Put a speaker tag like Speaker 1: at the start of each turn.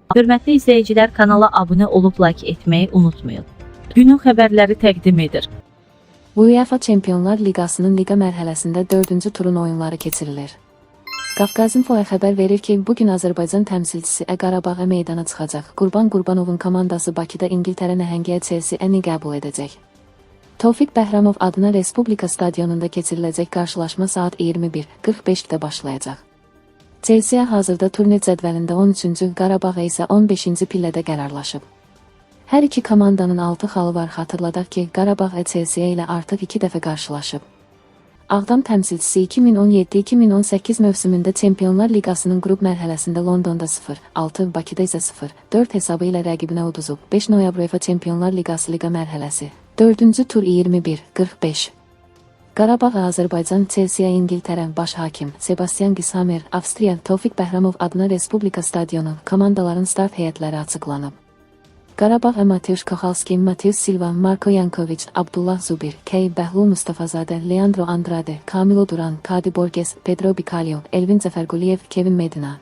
Speaker 1: Hörmətli izləyicilər, kanala abunə olub like etməyi unutmayın. Günün xəbərləri təqdim edir.
Speaker 2: UEFA Çempionlar Liqasının liqa mərhələsində 4-cü turun oyunları keçirilir. Qafqazinfoya xəbər verir ki, bugün Azərbaycan təmsilçisi Qarabağa meydana çıxacaq. Qurban Qurbanovun komandası Bakıda İngiltərə nəhəngiyə Chelsea-ni qəbul edəcək. Tofiq Bəhramov adına Respublika stadionunda keçiriləcək qarşılaşma saat 21:45-də başlayacaq. Chelsea hazırda turnir cədvəlində 13-cü, Qarabağ isə 15-ci pillədə qərarlaşıb. Hər iki komandanın 6 xalı var. Xatırladaq ki, Qarabağ Chelsea ilə artıq 2 dəfə qarşılaşıb. Ağdam təmsilçisi 2017-2018 mövsümündə Çempionlar Liqasının qrup mərhələsində Londonda 0-6, Bakıda isə 0-4 hesabı ilə rəqibinə uduzub. 5 noyabr UEFA Çempionlar Liqası liqa mərhələsi 4-cü tur 21:45. Qarabağ Azərbaycan, Chelsea İngiltərə, baş hakim Sebastian Gisamer, Avstriya, Tofiq Bəhramov adına Respublika stadionu, komandaların start heyətləri açıqlanıb. Qarabağ Mateusz Kochalski, Mateus Silva, Marko Yankovic, Abdullah Zubir, Key, Bəhlul Mustafazadə, Leandro Andrade, Camilo Duran, Kadi Borges, Pedro Bicalio, Elvin Zəfərquliyev, Kevin Medina.